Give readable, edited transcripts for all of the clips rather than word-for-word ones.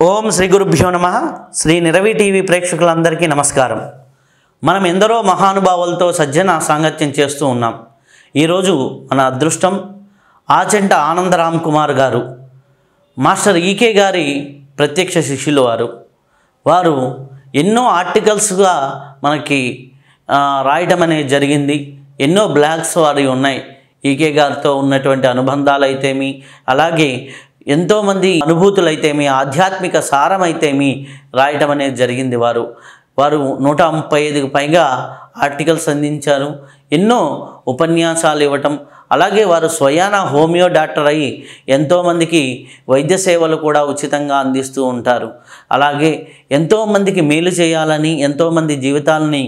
ఓం శ్రీ గురుభ్యో నమః. శ్రీ నిరవి టీవీ ప్రేక్షకులందరికీ నమస్కారం. మనం ఎందరో మహానుభావులతో సజ్జన సాంగత్యం చేస్తూ ఉన్నాం. ఈరోజు మన అదృష్టం ఆచంట ఆనందరామ్ కుమార్ గారు, మాస్టర్ ఈకే గారి ప్రత్యక్ష శిష్యులు వారు ఎన్నో ఆర్టికల్స్గా మనకి రాయటం అనేది జరిగింది. ఎన్నో బ్లాగ్స్ వారి ఉన్నాయి. ఈకే గారితో ఉన్నటువంటి అనుబంధాలు అయితేమి, అలాగే ఎంతోమంది అనుభూతులు అయితేమి, ఆధ్యాత్మిక సారం అయితేమి రాయటం అనేది జరిగింది. వారు 135కు పైగా ఆర్టికల్స్ అందించారు. ఎన్నో ఉపన్యాసాలు ఇవ్వటం, అలాగే వారు స్వయాన హోమియో డాక్టర్ అయ్యి ఎంతోమందికి వైద్య సేవలు కూడా ఉచితంగా అందిస్తూ ఉంటారు. అలాగే ఎంతోమందికి మేలు చేయాలని, ఎంతోమంది జీవితాలని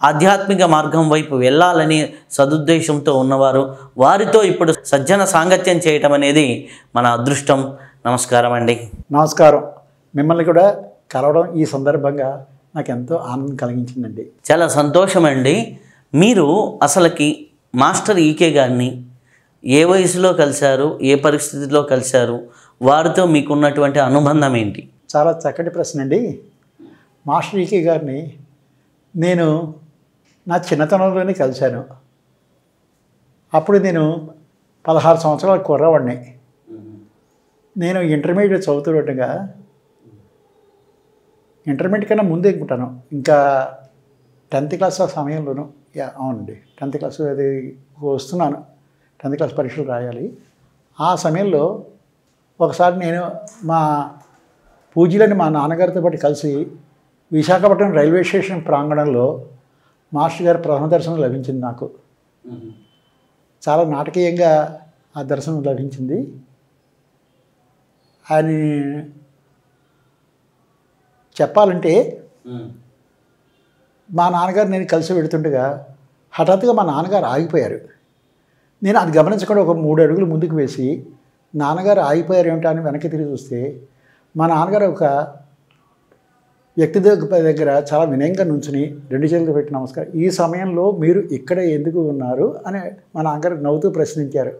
ఆధ్యాత్మిక మార్గం వైపు వెళ్ళాలని సదుద్దేశంతో ఉన్నవారు. వారితో ఇప్పుడు సజ్జన సాంగత్యం చేయటం అనేది మన అదృష్టం. నమస్కారం అండి. నమస్కారం. మిమ్మల్ని కూడా కలవడం ఈ సందర్భంగా నాకు ఎంతో ఆనందం కలిగించిందండి. చాలా సంతోషం అండి. మీరు అసలుకి మాస్టర్ ఈకే గారిని ఏ వయసులో కలిశారు, ఏ పరిస్థితిలో కలిశారు, వారితో మీకున్నటువంటి అనుబంధం ఏంటి? చాలా చక్కటి ప్రశ్న అండి. మాస్టర్ ఈకే గారిని నేను నా చిన్నతనంలోనే కలిశాను. అప్పుడు నేను 16 సంవత్సరాల కుర్రవాడిని. నేను ఇంటర్మీడియట్ చదువుతుండగా, ఇంటర్మీడియట్ కన్నా ముందే అనుకుంటాను, ఇంకా 10th క్లాస్ ఆ సమయంలోనూ, అవునండి 10th క్లాస్ అది వస్తున్నాను, 10th క్లాస్ పరీక్షలు రాయాలి. ఆ సమయంలో ఒకసారి నేను మా పూజలని మా నాన్నగారితో పాటు కలిసి విశాఖపట్నం రైల్వే స్టేషన్ ప్రాంగణంలో మాస్టర్ గారి ప్రథమ దర్శనం లభించింది. నాకు చాలా నాటకీయంగా ఆ దర్శనం లభించింది. ఆయన చెప్పాలంటే మా నాన్నగారు నేను కలిసి వెళుతుండగా హఠాత్తుగా మా నాన్నగారు ఆగిపోయారు. నేను అది గమనించకుండా ఒక 3 అడుగులు ముందుకు వేసి నాన్నగారు ఆగిపోయారు ఏమిటా అని వెనక్కి తిరిగి చూస్తే మా నాన్నగారు ఒక వ్యక్తి దగ్గర చాలా వినయంగా నుంచుని 2 చేతులు పెట్టి నమస్కారం, ఈ సమయంలో మీరు ఇక్కడ ఎందుకు ఉన్నారు అని మా నాన్నగారు నవ్వుతూ ప్రశ్నించారు.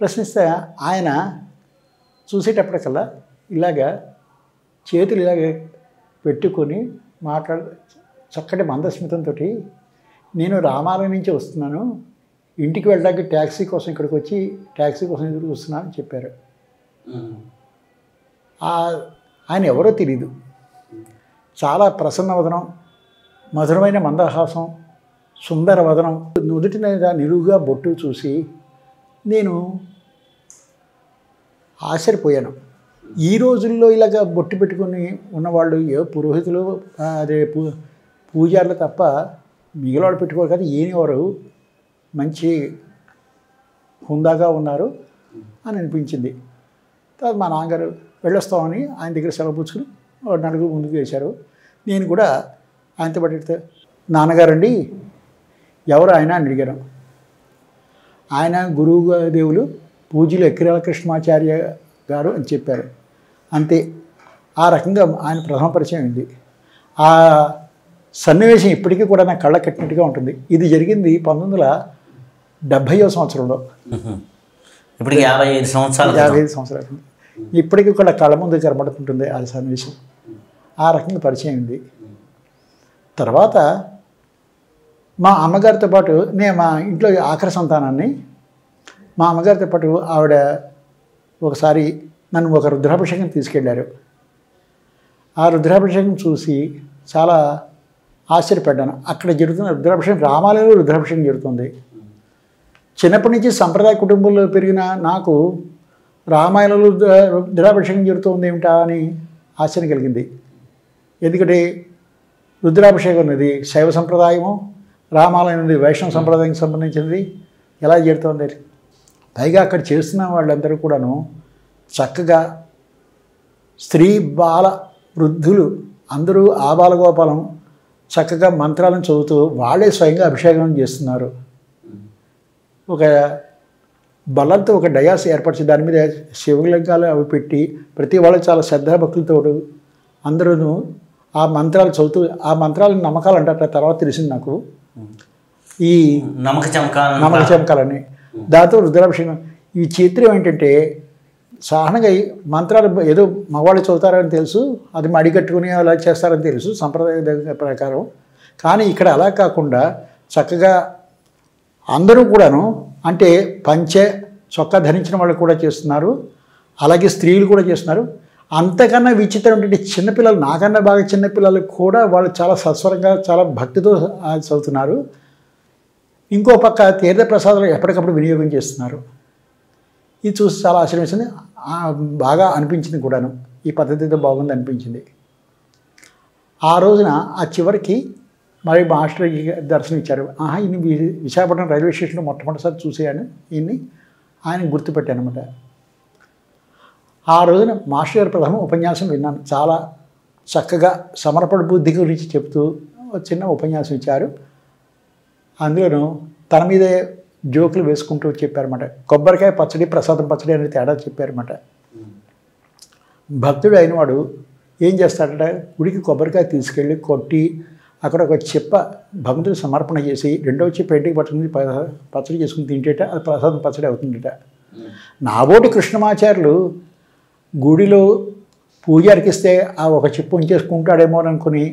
ప్రశ్నిస్తే ఆయన చూసేటప్పటికల్లా ఇలాగా చేతులు ఇలాగే పెట్టుకొని చక్కటి మందస్మితంతో, నేను రామాలయం నుంచి వస్తున్నాను, ఇంటికి వెళ్ళడానికి ట్యాక్సీ కోసం ఇక్కడికి వచ్చి ట్యాక్సీ కోసం ఎదురు చూస్తున్నాను అని చెప్పారు. ఆయన ఎవరో తెలియదు. చాలా ప్రసన్న వదనం, మధురమైన మందహాసం, సుందర వదనం, నుదుటి మీద నిలువుగా బొట్టు చూసి నేను ఆశ్చర్యపోయాను. ఈ రోజుల్లో ఇలాగ బొట్టు పెట్టుకుని ఉన్నవాళ్ళు ఏ పురోహితులు, అదే పూజారులు తప్ప మిగిలివాడు పెట్టుకోరు కదా, ఈయనెవరు మంచి హుందాగా ఉన్నారు అని అనిపించింది. తర్వాత మా నాన్నగారు వెళ్ళొస్తామని ఆయన దగ్గర సెలవు పుచ్చుకుని 4 ముందుకు వేశారు. నేను కూడా ఆయనతో పాటు, నాన్నగారండి ఎవరు ఆయన అని అడిగాను. ఆయన గురువు దేవులు పూజలు ఎక్కిరాల కృష్ణమాచార్య గారు అని చెప్పారు. అంతే. ఆ రకంగా ఆయన ప్రథమ పరిచయం అయింది. ఆ సన్నివేశం ఇప్పటికీ కూడా నా కళ్ళ కట్టినట్టుగా ఉంటుంది. ఇది జరిగింది 1970వ సంవత్సరంలో. ఇప్పుడు 55 సంవత్సరాలు. ఇప్పటికీ కూడా కళ్ళ ముందు కనబడుతుంటుంది ఆ సన్నివేశం. ఆ రకంగా పరిచయం అయింది. తర్వాత మా అమ్మగారితో పాటు, నేను మా ఇంట్లో ఆఖరి సంతానాన్ని, మా అమ్మగారితో పాటు ఆవిడ ఒకసారి నన్ను ఒక రుద్రాభిషేకం తీసుకెళ్ళారు. ఆ రుద్రాభిషేకం చూసి చాలా ఆశ్చర్యపడ్డాను. అక్కడ జరుగుతున్న రుద్రాభిషేకం, రామాలయంలో రుద్రాభిషేకం జరుగుతుంది. చిన్నప్పటి నుంచి సంప్రదాయ కుటుంబంలో పెరిగిన నాకు రామాయణంలో రుద్రాభిషేకం జరుగుతుంది ఏమిటా అని ఆశ్చర్యం కలిగింది. ఎందుకంటే రుద్రాభిషేకం అనేది శైవ సంప్రదాయము, రామాలయం అనేది వైష్ణవ సంప్రదాయానికి సంబంధించినది. ఎలా జరుగుతుంది? పైగా అక్కడ చేస్తున్న వాళ్ళందరూ కూడాను చక్కగా స్త్రీ బాల వృద్ధులు అందరూ ఆబాలగోపాలం చక్కగా మంత్రాలను చదువుతూ వాళ్ళే స్వయంగా అభిషేకం చేస్తున్నారు. ఒక బలంతో ఒక డయాస్ ఏర్పరిచి దాని మీద శివలింగాలు అవి పెట్టి ప్రతి వాళ్ళు చాలా శ్రద్ధాభక్తులతో అందరూ ఆ మంత్రాలు చదువుతూ, ఆ మంత్రాలు నమ్మకాలు అంటారు. తర్వాత తెలిసింది నాకు ఈ నమ్మక చమకాలని. దాంతో రుద్రాభిషేకం. ఈ చిత్రం ఏంటంటే సాధారణంగా ఈ మంత్రాలు ఏదో మగవాళ్ళు చదువుతారని తెలుసు, అది మడికట్టుకుని అలా చేస్తారని తెలుసు సంప్రదాయ ప్రకారం. కానీ ఇక్కడ అలా కాకుండా చక్కగా అందరూ కూడాను, అంటే పంచె చొక్కా ధరించిన వాళ్ళు కూడా చేస్తున్నారు, అలాగే స్త్రీలు కూడా చేస్తున్నారు. అంతకన్నా విచిత్రం ఏంటంటే చిన్నపిల్లలు, నాకన్నా బాగా చిన్నపిల్లలు కూడా వాళ్ళు చాలా సత్వరంగా చాలా భక్తితో చదువుతున్నారు. ఇంకో పక్క తీర్థ ప్రసాదాలు ఎప్పటికప్పుడు వినియోగం చేస్తున్నారు. ఇది చూసి చాలా ఆశ్చర్యం వేసింది, బాగా అనిపించింది కూడాను. ఈ పద్ధతితో బాగుంది అనిపించింది. ఆ రోజున ఆ చివరికి మరి మాస్టర్ దర్శనం ఇచ్చారు. ఈయన విశాఖపట్నం రైల్వే స్టేషన్లో మొట్టమొదటిసారి చూసేయాను ఈయన్ని, ఆయన గుర్తుపెట్టాను అనమాట. ఆ రోజున మాస్టర్ గారి ప్రథమ ఉపన్యాసం విన్నాను. చాలా చక్కగా సమర్పణ బుద్ధి గురించి చెప్తూ చిన్న ఉపన్యాసం ఇచ్చారు. అందులోనూ తన మీదే జోకులు వేసుకుంటూ చెప్పారన్నమాట. కొబ్బరికాయ పచ్చడి ప్రసాదం పచ్చడి అనేది తేడా చెప్పారన్నమాట. భక్తుడు అయినవాడు ఏం చేస్తాడంటే గుడికి కొబ్బరికాయ తీసుకెళ్ళి కొట్టి అక్కడ ఒక చెప్ప భగవంతుడు సమర్పణ చేసి రెండో చెప్ప ఇంటికి పట్టుకుని పచ్చడి చేసుకుని తింటేట అది ప్రసాదం పచ్చడి అవుతుందట. నాబోటి కృష్ణమాచార్యులు గుడిలో పూజారికి ఇస్తే ఆ ఒక చెప్పు ఉంచేసుకుంటాడేమో అనుకుని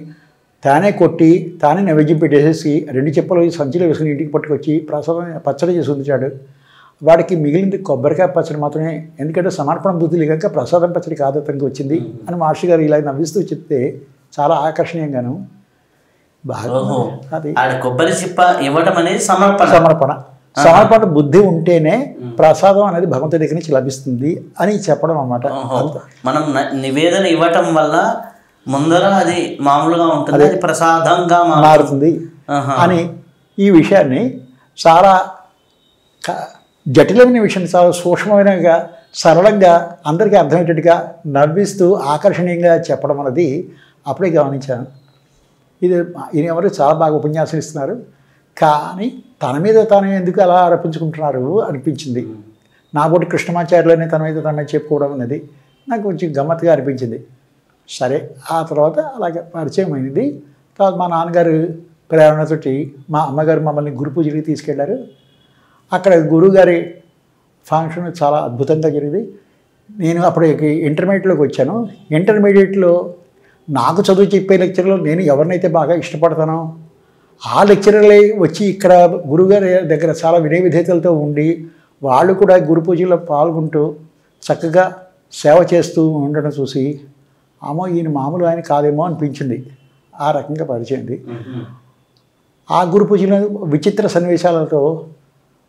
తానే కొట్టి తానే నైవేద్యం పెట్టేసేసి రెండు చెప్పులు సంచిలో వేసుకుని ఇంటికి పట్టుకొచ్చి ప్రసాదం పచ్చడి చేసి ఉంచాడు. వాడికి మిగిలింది కొబ్బరికాయ పచ్చడి మాత్రమే, ఎందుకంటే సమర్పణ బుద్ధి లేక ప్రసాదం పచ్చడి కాదు అతనికి వచ్చింది అని మాస్టర్ గారు ఇలా నవ్విస్తూ చెప్తే చాలా ఆకర్షణీయంగాను బాగా అది కొబ్బరి చిప్ప ఇవ్వడం అనేది సమర్పణ బుద్ధి ఉంటేనే ప్రసాదం అనేది భగవంతుడి దగ్గర నుంచి లభిస్తుంది అని చెప్పడం అన్నమాట. మనం నివేదన ఇవ్వటం వల్ల ముందర అది మామూలుగా ఉంటుంది, అది ప్రసాదంగా మారుతుంది అని ఈ విషయాన్ని చాలా జటిలమైన విషయాన్ని చాలా సూక్ష్మమైనగా సరళంగా అందరికీ అర్థమయ్యేటట్టుగా నవ్విస్తూ ఆకర్షణీయంగా చెప్పడం అనేది అప్పుడే గమనించాను. ఈయన ఎవరు చాలా బాగా ఉపన్యాసం ఇస్తున్నారు, కానీ తన మీద తాను ఎందుకు అలా ఆరోపించుకుంటున్నారు అనిపించింది. నాబోటి కృష్ణమాచార్యులని తన మీద తన చెప్పుకోవడం అనేది నాకు కొంచెం గమ్మత్తుగా అనిపించింది. సరే, ఆ తర్వాత అలాగే పరిచయం అయింది. తర్వాత మా నాన్నగారు ప్రేరణతోటి మా అమ్మగారు మమ్మల్ని గురు పూజకి తీసుకెళ్లారు. అక్కడ గురువుగారి ఫంక్షన్ చాలా అద్భుతంగా జరిగింది. నేను అప్పుడు ఇంటర్మీడియట్లోకి వచ్చాను. ఇంటర్మీడియట్లో నాకు చదువు చెప్పే లెక్చర్లో నేను ఎవరినైతే బాగా ఇష్టపడతానో ఆ లెక్చరర్లే వచ్చి ఇక్కడ గురువుగారి దగ్గర చాలా వినయ విధేయతలతో ఉండి వాళ్ళు కూడా గురు పూజలో పాల్గొంటూ చక్కగా సేవ చేస్తూ ఉండడం చూసి అమ్మో ఈయన మామూలు ఆయన కాదేమో అనిపించింది. ఆ రకంగా పరిచయంది. ఆ గురు పూజలో విచిత్ర సన్నివేశాలతో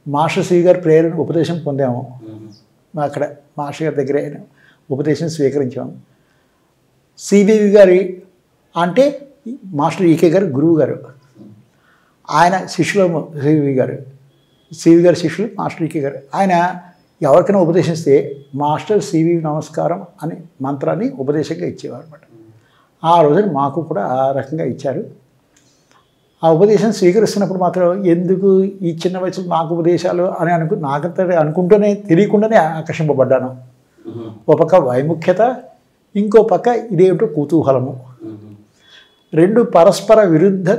మాస్టర్ శ్రీ గారి ప్రేరణ ఉపదేశం పొందాము. అక్కడ మాస్టర్ గారి దగ్గర ఉపదేశం స్వీకరించాము. సివివి గారి అంటే మాస్టర్ ఈకే గారు గురువు గారు, ఆయన శిష్యులు సివి గారు శిష్యులు మాస్టర్ ఈకే గారు. ఆయన ఎవరికైనా ఉపదేశిస్తే మాస్టర్ సివి నమస్కారం అనే మంత్రాన్ని ఉపదేశంగా ఇచ్చేవారు అనమాట. ఆ రోజున మాకు కూడా ఆ రకంగా ఇచ్చారు. ఆ ఉపదేశం స్వీకరిస్తున్నప్పుడు మాత్రం ఎందుకు ఈ చిన్న వయసులో నాకు ఉపదేశాలు అని నాకంతా అనుకుంటూనే తెలియకుండానే ఆకర్షింపబడ్డాను. ఒక పక్క వైముఖ్యత, ఇంకో పక్క ఇదేమిటో కుతూహలము, రెండు పరస్పర విరుద్ధ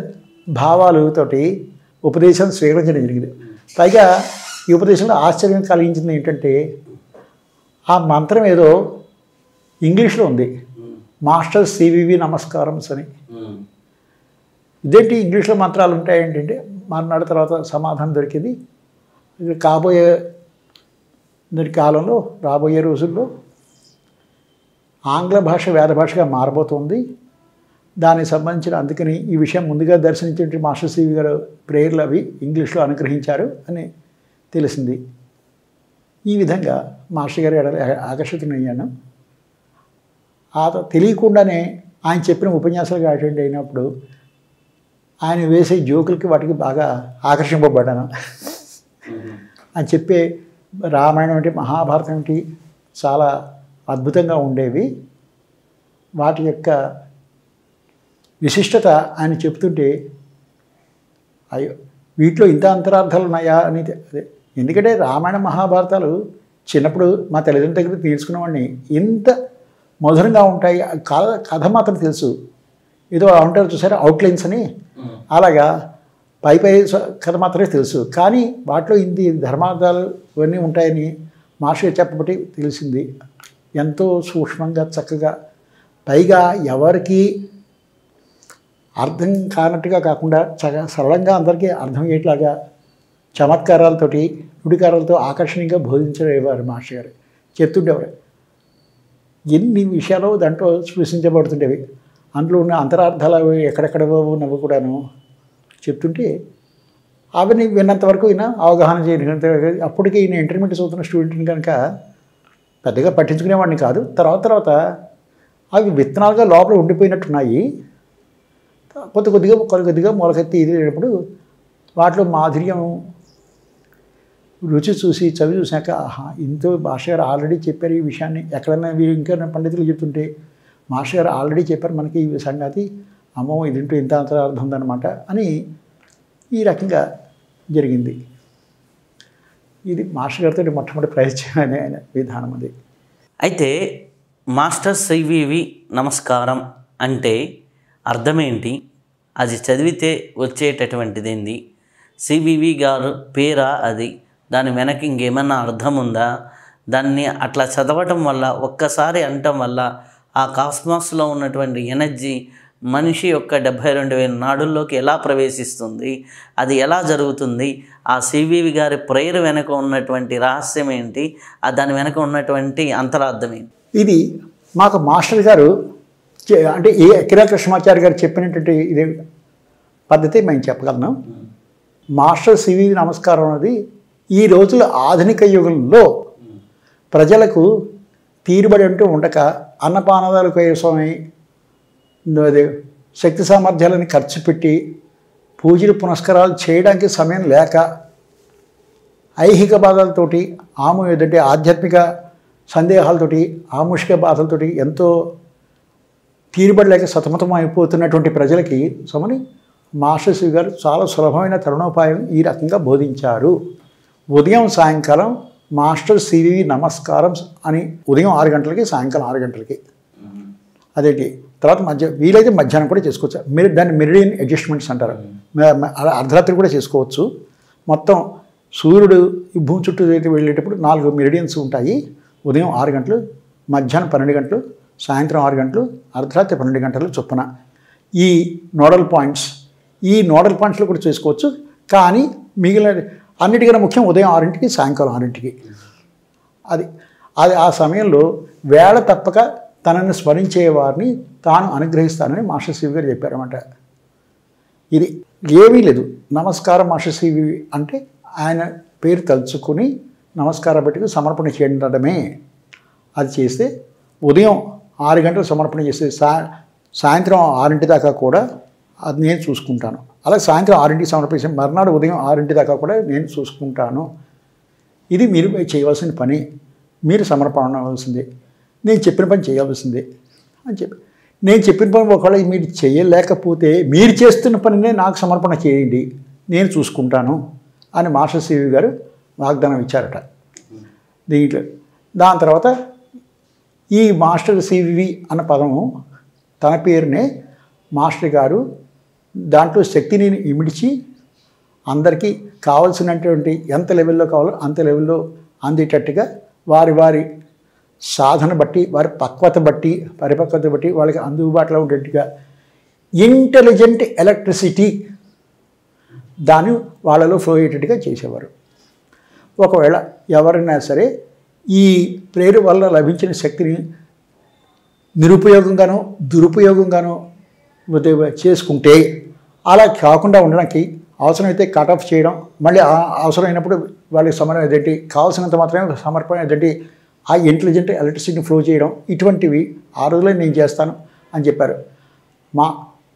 భావాలతోటి ఉపదేశం స్వీకరించడం జరిగింది. పైగా ఈ ఉపదేశంలో ఆశ్చర్యం కలిగించింది ఏంటంటే ఆ మంత్రం ఏదో ఇంగ్లీష్లో ఉంది, మాస్టర్ సివివి నమస్కారమ్స్ అని. ఇదేంటి ఇంగ్లీష్లో మంత్రాలు ఉంటాయి ఏంటంటే మర్నాడు తర్వాత సమాధానం దొరికింది. కాబోయే కాలంలో రాబోయే రోజుల్లో ఆంగ్ల భాష వేద భాషగా మారబోతుంది. దానికి సంబంధించిన అందుకని ఈ విషయం ముందుగా దర్శించే మాస్టర్ సివి గారు ప్రేయర్లు అవి ఇంగ్లీష్లో అనుగ్రహించారు అని తెలిసింది. ఈ విధంగా మాస్టర్ గారు ఆకర్షితునయ్యాను. తెలియకుండానే ఆయన చెప్పిన ఉపన్యాసాలకు అటెండ్ అయినప్పుడు ఆయన వేసే జోకులకి వాటికి బాగా ఆకర్షింపబడ్డాను. ఆయన చెప్పే రామాయణం ఏంటి, మహాభారతం ఏంటి చాలా అద్భుతంగా ఉండేవి. వాటి యొక్క విశిష్టత ఆయన చెప్తుంటే అయ్యో వీటిలో ఇంత అంతరార్థాలు ఉన్నాయా అని అదే. ఎందుకంటే రామాయణ మహాభారతాలు చిన్నప్పుడు మా తల్లిదండ్రుల దగ్గర తెలుసుకున్నవాడిని ఇంత మధురంగా ఉంటాయి. కథ మాత్రం తెలుసు, ఏదో ఉంటారు చూసారా అవుట్లైన్స్ అని, అలాగా పై కథ మాత్రమే తెలుసు. కానీ వాటిలో ఇన్ని ధర్మార్థాలు ఇవన్నీ ఉంటాయని మాస్టర్ చెప్పబట్టి తెలిసింది. ఎంతో సూక్ష్మంగా చక్కగా, పైగా ఎవరికి అర్థం కానట్టుగా కాకుండా సరళంగా అందరికీ అర్థమయ్యేట్లాగా చమత్కారాలతోటి, నుడికారాలతో ఆకర్షణీయంగా బోధించేవారు మాస్టర్ గారు. చెప్తుండేవారు. ఎన్ని విషయాలు దాంట్లో స్పృశించబడుతుండేవి. అందులో ఉన్న అంతరార్థాలు ఎక్కడెక్కడ ఉన్నవి కూడాను చెప్తుంటే అవన్నీ విన్నంత వరకు ఈయన అవగాహన చేయగలిగినంత. అప్పటికి ఈయన ఇంటర్మీడియట్ చదువుతున్న స్టూడెంట్ని కనుక పెద్దగా పట్టించుకునేవాడిని కాదు. తర్వాత అవి విత్తనాలుగా లోపల ఉండిపోయినట్టున్నాయి. కొద్దిగా మొలకెత్తి ఇదిలేటప్పుడు వాటిలో మాధుర్యం రుచి చూసి చవి చూశాక ఆహా, ఇంతో మాస్టర్ గారు ఆల్రెడీ చెప్పారు ఈ విషయాన్ని. ఎక్కడైనా ఇంకా పండితులు చెప్తుంటే మాస్టర్ గారు ఆల్రెడీ చెప్పారు మనకి ఈ సంగతి, అమ్మో ఇదింటూ ఇంత అంతరార్థం ఉందన్నమాట అని ఈ రకంగా జరిగింది. ఇది మాస్టర్ గారితో మొట్టమొదటి ప్రయత్నం ఆయన విధానం అది. అయితే మాస్టర్ సివివి నమస్కారం అంటే అర్థమేంటి? అది చదివితే వచ్చేటటువంటిది ఏంది? సివివి గారు పేరా అది? దాని వెనక ఇంకేమన్నా అర్థం ఉందా? దాన్ని అట్లా చదవటం వల్ల, ఒక్కసారి అనటం వల్ల ఆ కాస్మాస్లో ఉన్నటువంటి ఎనర్జీ మనిషి యొక్క 72,000 నాడుల్లోకి ఎలా ప్రవేశిస్తుంది? అది ఎలా జరుగుతుంది? ఆ సివివి గారి ప్రేయర్ వెనక ఉన్నటువంటి రహస్యం ఏంటి? దాని వెనక ఉన్నటువంటి అంతరార్థం ఏంటి? ఇది మాకు మాస్టర్ గారు అంటే ఏ కిరాకృష్ణమాచార్య గారు చెప్పినటువంటి ఇదే పద్ధతి మేము చెప్పగలను. మాస్టర్ సివివి నమస్కారం అనేది ఈ రోజుల ఆధునిక యుగంలో ప్రజలకు తీరుబడి అంటూ ఉండక, అన్నపానదాల కోసమై అదే శక్తి సామర్థ్యాలను ఖర్చు పెట్టి పూజలు పునస్కారాలు చేయడానికి సమయం లేక, ఐహిక బాధలతోటి ఏదంటే ఆధ్యాత్మిక సందేహాలతోటి, ఆముషిక బాధలతోటి ఎంతో తీరుబడలేక సతమతం అయిపోతున్నటువంటి ప్రజలకి సమని మాస్టర్ సివి గారు చాలా సులభమైన తరుణోపాయం ఈ రకంగా బోధించారు. ఉదయం సాయంకాలం మాస్టర్ సివివి నమస్కారం అని ఉదయం 6 గంటలకి, సాయంకాలం 6 గంటలకి. అదేంటి తర్వాత వీలైతే మధ్యాహ్నం కూడా చేసుకోవచ్చు. దాన్ని మెరిడియన్ అడ్జస్ట్మెంట్స్ అంటారు. అలా అర్ధరాత్రి కూడా చేసుకోవచ్చు. మొత్తం సూర్యుడు ఈ భూమి చుట్టూ వెళ్ళేటప్పుడు 4 మెరిడియన్స్ ఉంటాయి. ఉదయం 6 గంటలు, మధ్యాహ్నం 12 గంటలు, సాయంత్రం 6 గంటలు, అర్ధరాత్రి 12 గంటలు చొప్పున ఈ నోడల్ పాయింట్స్లో కూడా చేసుకోవచ్చు. కానీ మిగిలిన అన్నిటికన్నా ముఖ్యం ఉదయం 6ంటికి, సాయంకాలం 6ంటికి. అది ఆ సమయంలో వేళ తప్పక తనని స్మరించే వారిని తాను అనుగ్రహిస్తానని మాస్టర్ సివి గారు చెప్పారన్నమాట. ఇది ఏమీ లేదు. నమస్కారం మాస్టర్ సివి అంటే ఆయన పేరు తలుచుకుని నమస్కారం పెట్టుకుని సమర్పణ చేయడమే. అది చేస్తే ఉదయం 6 గంటలు సమర్పణ చేస్తే సాయంత్రం 6 దాకా కూడా అది నేను చూసుకుంటాను. అలాగే సాయంత్రం 6ంటికి సమర్పించి మర్నాడు ఉదయం 6 దాకా కూడా నేను చూసుకుంటాను. ఇది మీరు చేయవలసిన పని. మీరు సమర్పణ అవ్వాల్సిందే. నేను చెప్పిన పని చేయవలసిందే అని చెప్పి, నేను చెప్పిన పని ఒకవేళ మీరు చేయలేకపోతే మీరు చేస్తున్న పనినే నాకు సమర్పణ చేయండి, నేను చూసుకుంటాను అని మాస్టర్ సివి గారు వాగ్దానం ఇచ్చారట దీంట్లో. దాని తర్వాత ఈ మాస్టర్ సివి అన్న పదము తన పేరునే మాస్టర్ గారు దాంట్లో శక్తిని ఇమిడిచి అందరికీ కావాల్సినటువంటి ఎంత లెవెల్లో కావాలో అంత లెవెల్లో అందేటట్టుగా వారి సాధన బట్టి, వారి పరిపక్వత బట్టి వాళ్ళకి అందుబాటులో ఉండేట్టుగా ఇంటెలిజెంట్ ఎలక్ట్రిసిటీ దాన్ని వాళ్ళలో ఫ్లో అయ్యేటట్టుగా చేసేవారు. ఒకవేళ ఎవరైనా సరే ఈ ప్రేరు వల్ల లభించిన శక్తిని నిరుపయోగంగానో దురుపయోగంగానో చేసుకుంటే, అలా కాకుండా ఉండడానికి అవసరమైతే కట్ ఆఫ్ చేయడం, మళ్ళీ అవసరమైనప్పుడు వాళ్ళకి ఏదంటే కావాల్సినంత మాత్రమే సమర్పణ ఏదంటే ఆ ఇంటెలిజెంట్ ఎలక్ట్రిసిటీని ఫ్లో చేయడం, ఇటువంటివి ఆ రోజులో నేను చేస్తాను అని చెప్పారు.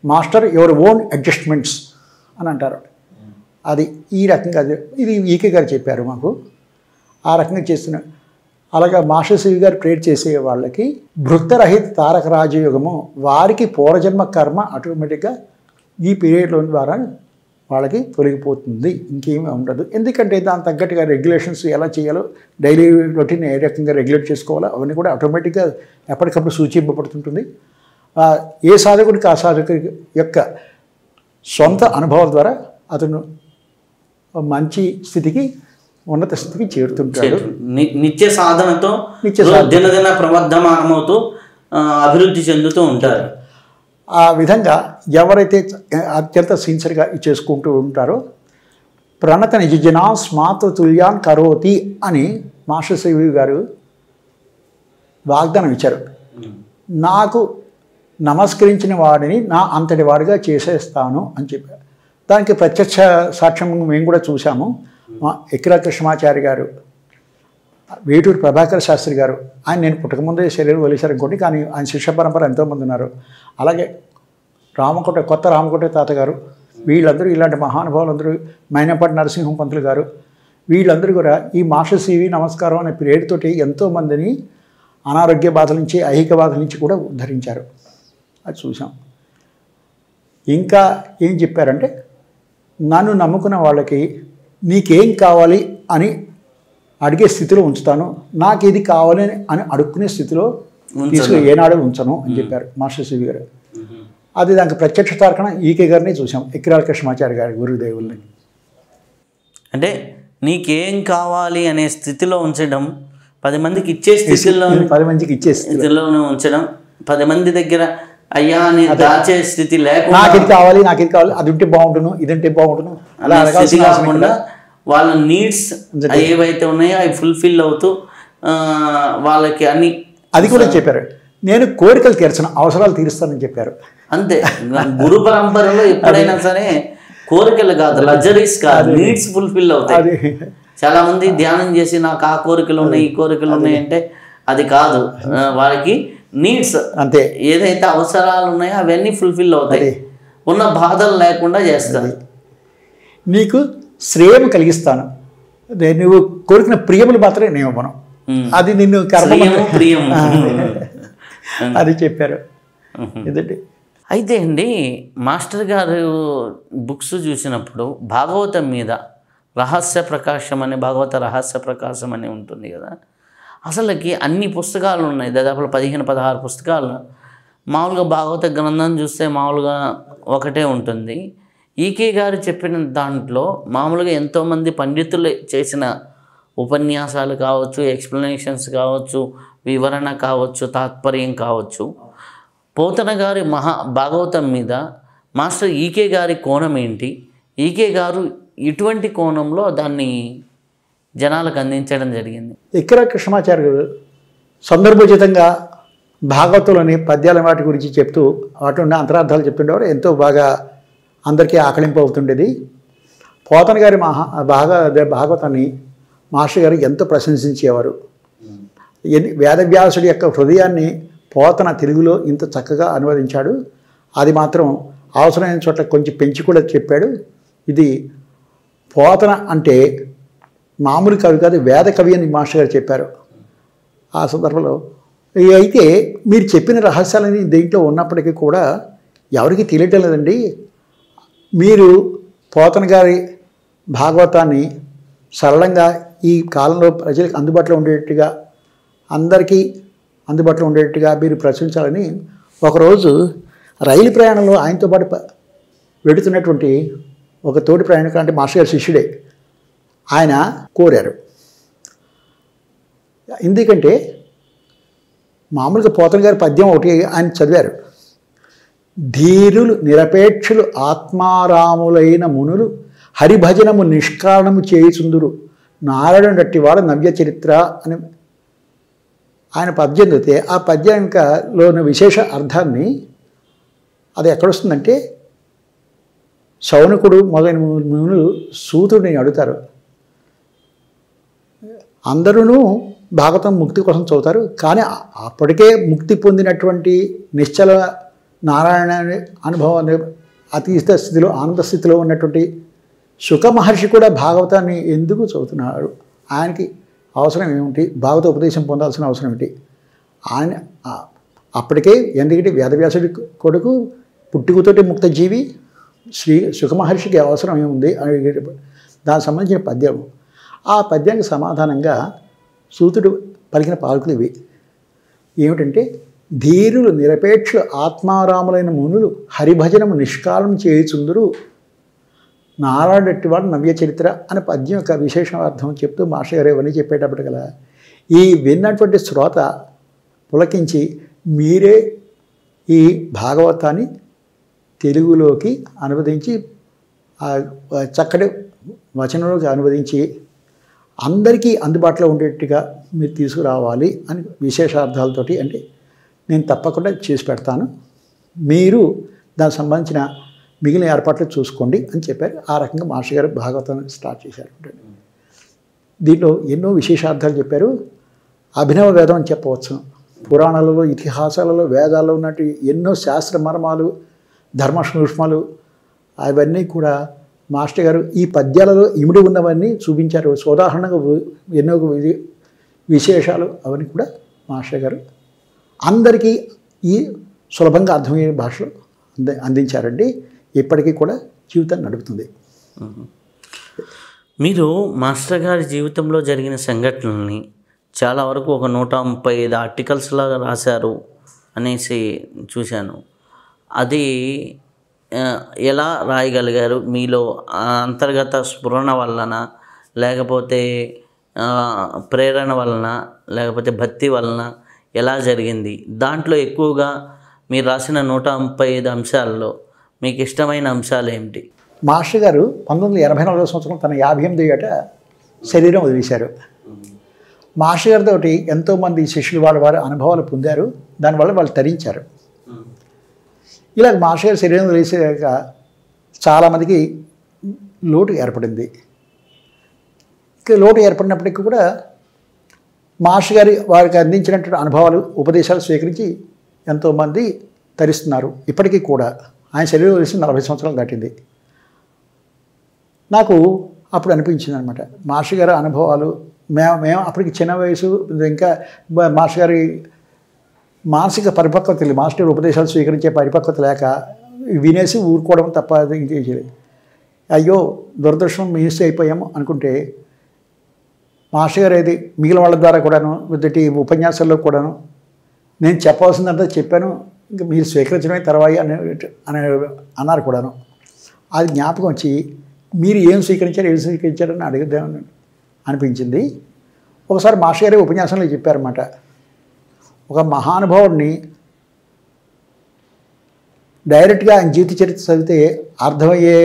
మాస్టర్ యువర్ ఓన్ అడ్జస్ట్మెంట్స్ అని అంటారు. అది ఈ రకంగా ఇది ఈకే గారు చెప్పారు మాకు. ఆ రకంగా చేస్తున్న అలాగా మాస్టర్ సివి గారు ప్రేర్ చేసే వాళ్ళకి భృక్తరహిత తారక రాజయోగము, వారికి పూర్వజన్మ కర్మ ఆటోమేటిక్గా ఈ పీరియడ్లో ద్వారా వాళ్ళకి తొలగిపోతుంది, ఇంకేమీ ఉండదు. ఎందుకంటే దాని తగ్గట్టుగా రెగ్యులేషన్స్ ఎలా చేయాలో, డైలీ రొటీన్ ఏ రకంగా రెగ్యులేట్ చేసుకోవాలో అవన్నీ కూడా ఆటోమేటిక్గా ఎప్పటికప్పుడు సూచింపబడుతుంటుంది. ఏ సాధకుడికి ఆ సాధకుడి యొక్క సొంత అనుభవాల ద్వారా అతను మంచి స్థితికి ఉన్నత స్థితికి చేరుతుంటాడు. నిత్య సాధనతో నిత్య దినదిన ప్రవర్ధమానమవుతూ అభివృద్ధి చెందుతూ ఉంటారు. ఆ విధంగా ఎవరైతే అత్యంత సిన్సియర్గా చేసుకుంటూ ఉంటారో ప్రణత నిజజనా స్మాతృతుల్యాన్ కరోతి అని మాస్టర్ శ్రీ గారు వాగ్దానం ఇచ్చారు. నాకు నమస్కరించిన వాడిని నా అంతటి వాడిగా చేసేస్తాను అని చెప్పారు. దానికి ప్రత్యక్ష సాక్ష్యం మేము కూడా చూసాము. మా ఎక్కిరా కృష్ణమాచారి గారు, వేటూరు ప్రభాకర్ శాస్త్రి గారు, ఆయన నేను పుట్టకముందే శరీరం వదిలేశారు అనుకోండి, కానీ ఆయన శిష్య పరంపర ఎంతోమంది ఉన్నారు. అలాగే కొత్త రామకోట తాతగారు, వీళ్ళందరూ ఇలాంటి మహానుభావులందరూ, మైనపాటి నరసింహం పంతులు గారు, వీళ్ళందరూ కూడా ఈ మాస్టర్ సివి నమస్కారం అనే పేరుతోటి ఎంతోమందిని అనారోగ్య బాధల నుంచి, ఐహిక బాధల నుంచి కూడా ఉద్ధరించారు. అది చూసాం. ఇంకా ఏం చెప్పారంటే, నన్ను నమ్ముకున్న వాళ్ళకి నీకేం కావాలి అని అడిగే స్థితిలో ఉంచుతాను, నాకు ఇది కావాలి అని అడుక్కునే స్థితిలో ఏనాడు ఉంచను అని చెప్పారు మాస్టర్ సివి గారు. అది దానికి ప్రత్యక్ష తార్కణ ఈకే గారిని చూసాం, ఎక్కిరాల కృష్ణమాచారి గారి గురుదేవుల్ని. అంటే నీకేం కావాలి అనే స్థితిలో ఉంచడం, 10 మందికి ఇచ్చే స్థితిలో, 10 మందికి ఇచ్చే స్థితిలోనే ఉంచడం, 10 మంది దగ్గర అయ్యా అని దాచే స్థితి లేకుండా, నాకు ఇది కావాలి అది ఉంటే బాగుంటును, ఇది ఉంటే బాగుంటును అలా కాకుండా వాళ్ళ నీడ్స్ ఏవైతే ఉన్నాయో అవి ఫుల్ఫిల్ అవుతూ వాళ్ళకి అన్ని. అది కూడా చెప్పారు, నేను కోరికలు తీర్చను, అవసరాలు తీరుస్తానని చెప్పారు. అంతే. గురు పరంపరలో ఎప్పుడైనా సరే కోరికలు కాదు, లగ్జరీస్ కాదు, నీడ్స్ ఫుల్ఫిల్ అవుతాయి. చాలా మంది ధ్యానం చేసి నాకు ఆ కోరికలు ఉన్నాయి, ఈ కోరికలు ఉన్నాయి అంటే అది కాదు. వాళ్ళకి నీడ్స్ అంతే, ఏదైతే అవసరాలు ఉన్నాయో అవన్నీ ఫుల్ఫిల్ అవుతాయి, ఉన్న బాధలు లేకుండా చేస్తారు. నీకు శ్రేయము కలిగిస్తాను, నువ్వు కోరికిన ప్రియములు మాత్రమే నేను ఇవ్వను, అది నిన్ను ప్రియము అది చెప్పారు. ఇదండి. అయితే అండి, మాస్టర్ గారు బుక్స్ చూసినప్పుడు భాగవతం మీద రహస్య ప్రకాశం అనే, భాగవత రహస్య ప్రకాశం అని ఉంటుంది కదా, అసలుకి అన్ని పుస్తకాలు ఉన్నాయి, దాదాపు 15-16 పుస్తకాలు. మామూలుగా భాగవత గ్రంథం చూస్తే మామూలుగా ఒకటే ఉంటుంది. ఈకే గారు చెప్పిన దాంట్లో మామూలుగా ఎంతోమంది పండితులు చేసిన ఉపన్యాసాలు కావచ్చు, ఎక్స్ప్లెనేషన్స్ కావచ్చు, వివరణ కావచ్చు, తాత్పర్యం కావచ్చు, పోతన గారి భాగవతం మీద మాస్టర్ ఈకే గారి కోణం ఏంటి, ఈకే గారు ఇటువంటి కోణంలో దాన్ని జనాలకు అందించడం జరిగింది. ఎక్కిరా కృష్ణమాచార్య గారు సందర్భోచితంగా భాగవతంలోని పద్యాల వాటి గురించి చెప్తూ వాటి ఉన్న అంతరార్థాలు చెప్తుండేవారు. ఎంతో బాగా అందరికీ ఆకలింపు అవుతుండేది. పోతన గారి భాగవతాన్ని మాస్టర్ గారు ఎంతో ప్రశంసించేవారు. వేదవ్యాసుడి యొక్క హృదయాన్ని పోతన తెలుగులో ఇంత చక్కగా అనువదించాడు. అది మాత్రం అవసరమైన చోట్ల కొంచెం పెంచి కూడా చెప్పాడు. ఇది పోతన అంటే మామూలు కవి కాదు, వేద కవి అని మాస్టర్ గారు చెప్పారు. ఆ సందర్భంలో అయితే మీరు చెప్పిన రహస్యాలని దీంట్లో ఉన్నప్పటికీ కూడా ఎవరికి తెలియటం లేదండి. మీరు పోతన గారి భాగవతాన్ని సరళంగా ఈ కాలంలో ప్రజలకు అందుబాటులో ఉండేట్టుగా, అందరికీ అందుబాటులో ఉండేట్టుగా మీరు ప్రచురించాలని ఒకరోజు రైలు ప్రయాణంలో ఆయనతో పాటు వెడుతున్నటువంటి ఒక తోటి ప్రయాణికుడు, అంటే మాస్టర్ గారి శిష్యుడే, ఆయన కోరారు. ఎందుకంటే మామూలుగా పోతన గారి పద్యం ఒకటి ఆయన చదివారు. ధీరులు నిరపేక్షులు ఆత్మారాములైన మునులు హరిభజనము నిష్కారణము చేయుచుందురు నారాయణ నట్టివాడ నవ్య చరిత్ర అని ఆయన పద్యం చదివితే, ఆ పద్యంలోని విశేష అర్థాన్ని అది ఎక్కడొస్తుందంటే, శౌనకుడు మొదలైన మునులు సూతుడిని అడుగుతారు, అందరూ భాగవతం ముక్తి కోసం చదువుతారు, కానీ అప్పటికే ముక్తి పొందినటువంటి నిశ్చల నారాయణ అనుభవం అతీత స్థితిలో, ఆనంద స్థితిలో ఉన్నటువంటి శుక మహర్షి కూడా భాగవతాన్ని ఎందుకు చదువుతున్నారు, ఆయనకి అవసరం ఏమిటి, భాగవత ఉపదేశం పొందాల్సిన అవసరం ఏమిటి, ఆయన అప్పటికే, ఎందుకంటే వేదవ్యాసుడి కొడుకు పుట్టుకతోటి ముక్త జీవి శుక మహర్షికి అవసరం ఏముంది అని దానికి సంబంధించిన పద్యం. ఆ పద్యానికి సమాధానంగా సూతుడు పలికిన పాలకులు ఇవి ఏమిటంటే, ధీరులు నిరపేక్ష ఆత్మారాములైన మునులు హరిభజనము నిష్కాలం చేయుచుందురు నారాడెట్టివాడు నవ్య చరిత్ర అనే పద్యం యొక్క విశేషం అర్థం చెప్తూ మాస్టర్ గారు ఇవన్నీ చెప్పేటప్పుడు గల ఈ విన్నటువంటి శ్రోత పులకించి మీరే ఈ భాగవతాన్ని తెలుగులోకి అనువదించి చక్కటి వచనంలోకి అనువదించి అందరికీ అందుబాటులో ఉండేట్టుగా మీరు తీసుకురావాలి అని విశేషార్థాలతోటి అంటే నేను తప్పకుండా చేసి పెడతాను, మీరు దానికి సంబంధించిన మిగిలిన ఏర్పాట్లు చూసుకోండి అని చెప్పారు. ఆ రకంగా మాస్టర్ గారు భాగవతాన్ని స్టార్ట్ చేశారు. దీంట్లో ఎన్నో విశేషార్థాలు చెప్పారు. అభినవ వేదం అని చెప్పవచ్చు. పురాణాలలో, ఇతిహాసాలలో, వేదాల్లో ఉన్నట్టు ఎన్నో శాస్త్ర మర్మాలు, ధర్మ సూక్ష్మాలు అవన్నీ కూడా మాస్టర్ గారు ఈ పద్యాలలో ఇమిడి ఉన్నవన్నీ చూపించారు. ఉదాహరణగా ఎన్నో విశేషాలు అవన్నీ కూడా మాస్టర్ గారు అందరికీ ఈ సులభంగా అర్థమయ్యే భాషలో అందించారండి. ఇప్పటికీ కూడా జీవితం నడుపుతుంది. మీరు మాస్టర్ గారి జీవితంలో జరిగిన సంఘటనల్ని చాలా వరకు ఒక 135 ఆర్టికల్స్లో రాశారు అనేసి చూశాను. అది ఎలా రాయగలిగారు? మీలో అంతర్గత స్ఫురణ వలన, లేకపోతే ప్రేరణ వలన, లేకపోతే భక్తి వలన ఎలా జరిగింది? దాంట్లో ఎక్కువగా మీరు రాసిన 135 అంశాల్లో మీకు ఇష్టమైన అంశాలు ఏమిటి? మాస్టర్ గారు 1984 సంవత్సరం తన 58 ఏట శరీరం వదిలేశారు. మాస్టర్ గారితో ఎంతోమంది శిష్యులు వారి అనుభవాలు పొందారు. దానివల్ల వాళ్ళు తరించారు. ఇలా మాస్టర్ గారు శరీరం వదిలేసాక చాలామందికి లోటు ఏర్పడింది. లోటు ఏర్పడినప్పటికీ కూడా మాస్టర్ గారి వారికి అందించినటువంటి అనుభవాలు, ఉపదేశాలు స్వీకరించి ఎంతోమంది తరిస్తున్నారు. ఇప్పటికీ కూడా ఆయన శరీరం వదిలేసి 40 సంవత్సరాలు దాటింది. నాకు అప్పుడు అనిపించింది అనమాట, మాస్టర్ గారి అనుభవాలు మేము అప్పటికి చిన్న వయసు, ఇంకా మాస్టర్ గారి మానసిక పరిపక్వత లేదు. మాస్టర్ ఉపదేశాలు స్వీకరించే పరిపక్వత లేక వినేసి ఊరుకోవడం తప్ప ఇంకేది. అయ్యో దురదృష్టం మిస్ అయిపోయాము అనుకుంటే మాస్టర్ గారు ఏది మిగిలిన వాళ్ళ ద్వారా కూడాను, మొదటి ఉపన్యాసాల్లో కూడాను నేను చెప్పవలసిందంతా చెప్పాను, ఇంకా మీరు స్వీకరించడమే తర్వాయి అని అన్నారు కూడాను. అది జ్ఞాపకం వచ్చి మీరు ఏం స్వీకరించారని అడుగుదామని అనిపించింది. ఒకసారి మాస్టర్ గారి ఉపన్యాసంలో చెప్పారన్నమాట, ఒక మహానుభావుడిని డైరెక్ట్గా ఆయన జీవిత చరిత్ర చదివితే అర్థమయ్యే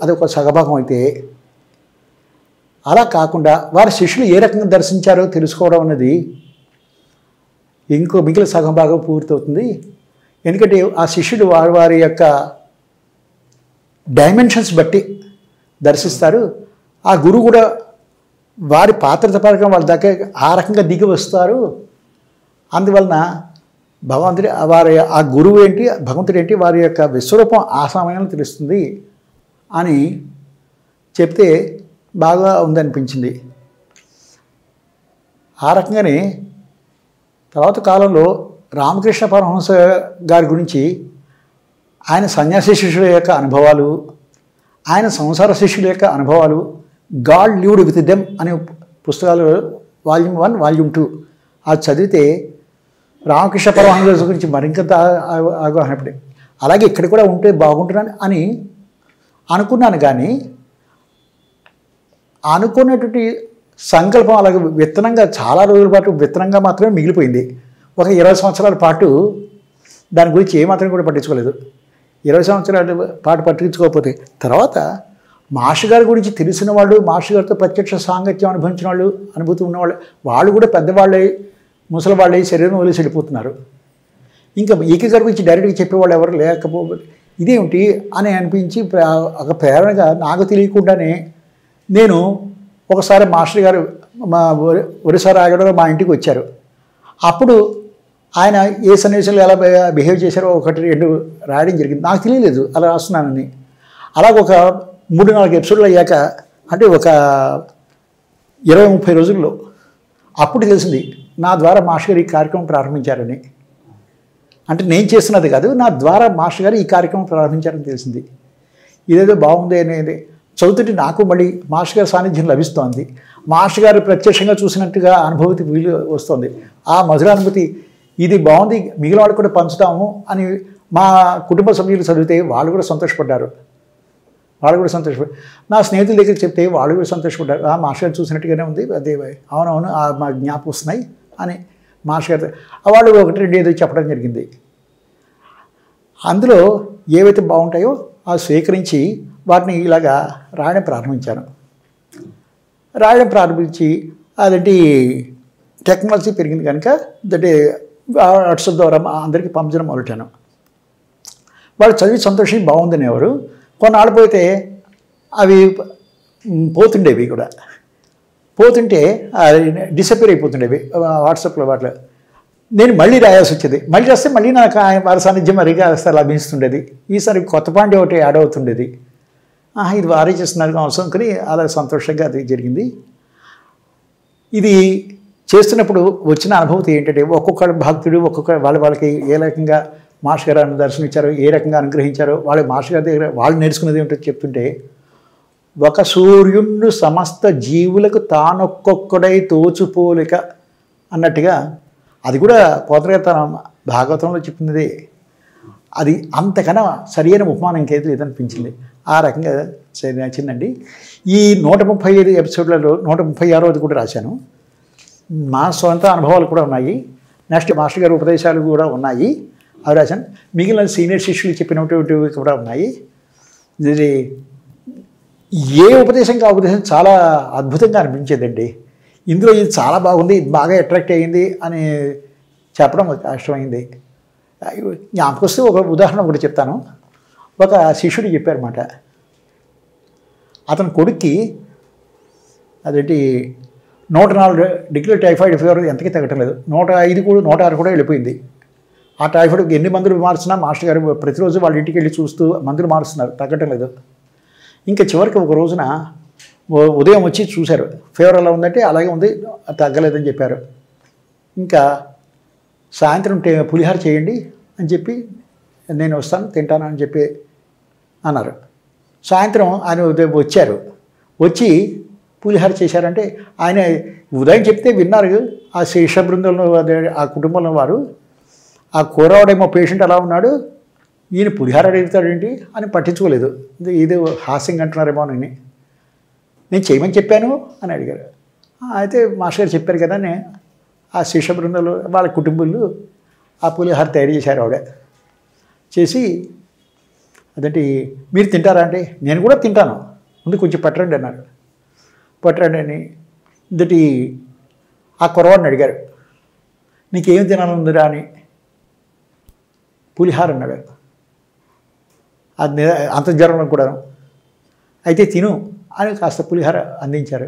అదొక సగభాగం అయితే, అలా కాకుండా వారి శిష్యులు ఏ రకంగా దర్శించారో తెలుసుకోవడం అన్నది ఇంకో మిగిలిన సగం భాగం పూర్తవుతుంది. ఎందుకంటే ఆ శిష్యుడు వారి యొక్క డైమెన్షన్స్ బట్టి దర్శిస్తారు. ఆ గురువు కూడా వారి పాత్రత పరంగా వాళ్ళ దగ్గర ఆ రకంగా దిగి వస్తారు. అందువలన భగవంతుడి వారి ఆ గురువు ఏంటి, భగవంతుడు ఏంటి, వారి యొక్క విశ్వరూపం ఆ సమయంలో తెలుస్తుంది అని చెప్తే బాగా ఉందనిపించింది. ఆ రకంగానే తర్వాత కాలంలో రామకృష్ణ పరమహంస గారి గురించి ఆయన సన్యాసి శిష్యుల యొక్క అనుభవాలు, ఆయన సంసార శిష్యుల యొక్క అనుభవాలు, గాడ్ లివ్డ్ విత్ దెమ్ అనే పుస్తకాలు వాల్యూమ్ 1, వాల్యూమ్ 2 అది చదివితే రామకృష్ణ పరమహంస గురించి మరింకంత అవగాహన పడి, అలాగే ఇక్కడ కూడా ఉంటే బాగుంటున్నాను అని అనుకున్నాను. కానీ అనుకున్నటువంటి సంకల్పం అలాగే విత్తనంగా చాలా రోజుల పాటు విత్తనంగా మాత్రమే మిగిలిపోయింది. ఒక 20 సంవత్సరాల పాటు దాని గురించి ఏమాత్రం కూడా పట్టించుకోలేదు. 20 సంవత్సరాల పాటు పట్టించుకోకపోతే తర్వాత మాస్టర్ గారి గురించి తెలిసిన వాళ్ళు, మాస్టర్ గారితో ప్రత్యక్ష సాంగత్యం అనుభవించిన వాళ్ళు, అనుభూతి ఉన్నవాళ్ళు, వాళ్ళు కూడా పెద్దవాళ్ళే, ముసలి వాళ్ళే శరీరం వదిలేసి వెళ్ళిపోతున్నారు. ఇంకా ఈక గారి గురించి డైరెక్ట్గా చెప్పేవాళ్ళు ఎవరు లేకపోతే ఇదేమిటి అని అనిపించి ఒక ప్రేరణగా నాకు తెలియకుండానే నేను ఒకసారి మాస్టర్ గారు మా ఒరిస్సా రాయగడలో మా ఇంటికి వచ్చారు. అప్పుడు ఆయన ఏ సన్నివేశంలో ఎలా బిహేవ్ చేశారో 1-2 రాయడం జరిగింది. నాకు తెలియలేదు అలా రాస్తున్నానని. అలాగ ఒక 3-4 ఎపిసోడ్లు అయ్యాక, అంటే ఒక 20-30 రోజుల్లో అప్పుడు తెలిసింది నా ద్వారా మాస్టర్ గారు ఈ కార్యక్రమం ప్రారంభించారని. అంటే నేను చేస్తున్నది కాదు, నా ద్వారా మాస్టర్ గారు ఈ కార్యక్రమం ప్రారంభించారని తెలిసింది. ఇదేదో బాగుంది అనేది చదువుతుంటే నాకు మళ్ళీ మాస్టర్ గారి సాన్నిధ్యం లభిస్తోంది. మాస్టర్ గారు ప్రత్యక్షంగా చూసినట్టుగా అనుభూతి వీలు వస్తుంది. ఆ మధురానుభూతి ఇది బాగుంది, మిగిలిన వాళ్ళు కూడా పంచుతాము అని మా కుటుంబ సభ్యులు చదివితే వాళ్ళు కూడా సంతోషపడ్డారు. నా స్నేహితుల దగ్గర చెప్తే వాళ్ళు కూడా సంతోషపడ్డారు. మాస్టర్ గారు చూసినట్టుగానే ఉంది, అదే అవునవును మా జ్ఞాపకం వస్తున్నాయి అని మాస్టర్ గారు వాళ్ళు 1-2 ఏదో చెప్పడం జరిగింది. అందులో ఏవైతే బాగుంటాయో అవి స్వీకరించి వాటిని ఇలాగా రాయడం ప్రారంభించి అదేంటి టెక్నాలజీ పెరిగింది కనుక అంటే వాట్సాప్ ద్వారా అందరికీ పంపించడం మొదలెట్టాను. వాళ్ళు చదివి సంతోషం బాగుందనేవారు. కొన్నాళ్ళు పోతే అవి పోతుండేవి కూడా, పోతుంటే డిసప్పేర్ అయిపోతుండేవి వాట్సాప్లో వాటిలో. నేను మళ్ళీ రాయాల్సి వచ్చేది. మళ్ళీ రాస్తే మళ్ళీ నాకు వారి సాన్నిధ్యం మరిగా లభిస్తుండేది. ఈసారి కొత్త పాయింట్ ఒకటి యాడ్ అవుతుండేది. ఇది వారే చేస్తున్నారు అవసరం కానీ అలా సంతోషంగా అది జరిగింది. ఇది చేస్తున్నప్పుడు వచ్చిన అనుభూతి ఏంటంటే ఒక్కొక్క భక్తుడు ఒక్కొక్క వాళ్ళకి ఏ రకంగా మాస్టర్ గారు దర్శనమిచ్చారో, ఏ రకంగా అనుగ్రహించారో, వాళ్ళ మాస్టర్ గారి దగ్గర వాళ్ళు నేర్చుకున్నది ఏమిటో చెప్తుంటే, ఒక సూర్యుడు సమస్త జీవులకు తానొక్కొక్కడై తోచుపోలిక అన్నట్టుగా అది కూడా పోతన తన భాగవతంలో చెప్పింది. అది అంతకన్నా సరియైన ఉపమానం ఇంకేది లేదనిపించింది. ఆ రకంగా నచ్చిందండి. ఈ 135 ఎపిసోడ్లలో 136ది కూడా రాశాను. మా సొంత అనుభవాలు కూడా ఉన్నాయి. నెక్స్ట్ మాస్టర్ గారి ఉపదేశాలు కూడా ఉన్నాయి, అవి రాశాను. మిగిలిన సీనియర్ శిష్యులు చెప్పినటువంటివి కూడా ఉన్నాయి. ఇది ఏ ఉపదేశం ఆ ఉపదేశం చాలా అద్భుతంగా అనిపించేదండి. ఇందులో ఇది చాలా బాగుంది, ఇది బాగా అట్రాక్ట్ అయ్యింది అని చెప్పడం కష్టమైంది. జ్ఞాపకం వస్తే ఒక ఉదాహరణ కూడా చెప్తాను. ఒక శిష్యుడు చెప్పారన్నమాట, అతని కొడుక్కి అదేంటి 104 డిగ్రీల టైఫాయిడ్ ఫీవర్ ఎంతకీ తగ్గటం లేదు. 105 కూడా 106 కూడా వెళ్ళిపోయింది. ఆ టైఫాయిడ్కి ఎన్ని మందులు మార్చినా మాస్టర్ గారు ప్రతిరోజు వాళ్ళ ఇంటికి వెళ్ళి చూస్తూ మందులు మారుస్తున్నారు, తగ్గటం లేదు. ఇంకా చివరికి ఒక రోజున ఉదయం వచ్చి చూశారు, ఫీవర్ ఎలా ఉందంటే అలాగే ఉంది, తగ్గలేదని చెప్పారు. ఇంకా సాయంత్రం పులిహార చేయండి అని చెప్పి నేను వస్తాను తింటాను అని చెప్పి అన్నారు. సాయంత్రం ఆయన వచ్చారు, వచ్చి పులిహార చేశారంటే ఆయన ఉదయం చెప్తే విన్నారు ఆ శేష బృందంలో ఆ కుటుంబంలో వారు. ఆ కూరవాడేమో పేషెంట్ అలా ఉన్నాడు, ఈయన పులిహార అడుగుతాడేంటి అని పట్టించుకోలేదు. ఇది హాస్యంగా అంటున్నారేమో అని నేను చేయమని చెప్పాను అని అడిగారు. అయితే మాస్టర్ గారు చెప్పారు కదా అని ఆ శిష్య బృందాలు వాళ్ళ కుటుంబాలు ఆ పులిహార తయారు చేశారు. ఆవిడ చేసి అదేంటి మీరు తింటారా అంటే నేను కూడా తింటాను, ముందు కొంచెం పట్టరండి అన్నారు. పట్టరండి అని ఇంతటి ఆ కుర్రవాడిని అడిగారు, నీకేం తినాలందిరా అని. పులిహార అన్నాడు. అది అంత జ్వరంలో కూడా అయితే తిను అని కాస్త పులిహార అందించారు.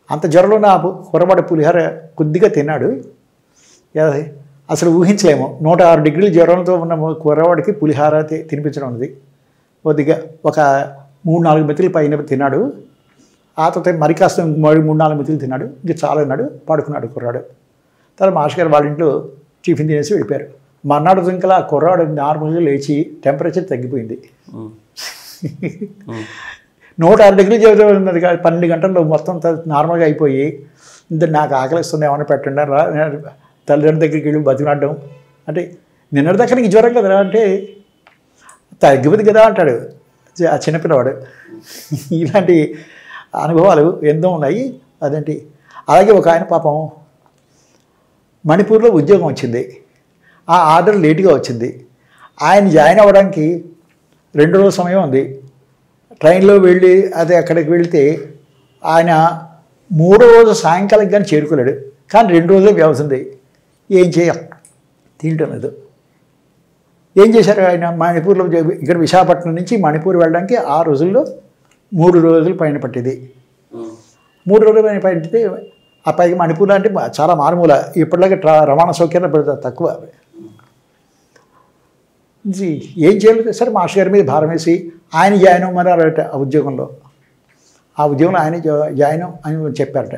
అంత జ్వరంలో నా కుర్రవాడి పులిహార కొద్దిగా తిన్నాడు. అసలు ఊహించలేము 106 డిగ్రీల జ్వరంతో ఉన్న కుర్రవాడికి పులిహార తినిపించడం ఉంది. కొద్దిగా ఒక 3-4 మెతులు పైన తిన్నాడు. ఆ తర్వాత మరి కాస్త 3-4 మెతులు తిన్నాడు. ఇంకా చాలా తిన్నాడు, పడుకున్నాడు కుర్రాడు. తర్వాత మాస్టర్ గారు వాళ్ళ ఇంట్లో టిఫిన్ తినేసి వెళ్ళిపోయారు. మర్నాడు ఇంకా ఆ కుర్రాడు నార్మల్గా లేచి టెంపరేచర్ తగ్గిపోయింది. 106 డిగ్రీల జ్వరం ఉన్నది కాదు, 12 గంటల్లో మొత్తం నార్మల్గా అయిపోయి నాకు ఆకలిస్తుంది ఏమైనా పెట్టండి రా తల్లిదండ్రుల దగ్గరికి వెళ్ళి బతిమాడడం. అంటే నిన్నటి దగ్గర నీకు జ్వరం కదరా అంటే తగ్గిపోతుంది కదా అంటాడు ఆ చిన్నపిల్లవాడు. ఇలాంటి అనుభవాలు ఎన్నో ఉన్నాయి. అదేంటి అలాగే ఒక ఆయన పాపం మణిపూర్లో ఉద్యోగం వచ్చింది, ఆ ఆర్డర్ లేటుగా వచ్చింది. ఆయన జాయిన్ అవ్వడానికి 2 రోజుల సమయం ఉంది. ట్రైన్లో వెళ్ళి అదే అక్కడికి వెళితే ఆయన 3వ రోజు సాయంకాలం కానీ చేరుకోలేడు. కానీ 2 రోజులే వ్యవస్థ ఉంది. ఏం చేయాలి తింటం లేదు. ఏం చేశారు ఆయన మణిపూర్లో ఇక్కడ విశాఖపట్నం నుంచి మణిపూర్ వెళ్ళడానికి 6 రోజుల్లో 3 రోజులు పైన పట్టింది. 3 రోజుల పైన పట్టితే ఆ పైకి మణిపూర్లో అంటే చాలా మారుమూల, ఇప్పటిలాగే రవాణా సౌకర్యం తక్కువ. ఏం చేయలేదు. సరే మాస్టర్ గారి మీద భారం వేసి ఆయన జాయిన్ అవ్వమన్నారట ఆ ఉద్యోగంలో. ఆ ఉద్యోగంలో ఆయన జాయిన్ అని చెప్పారట.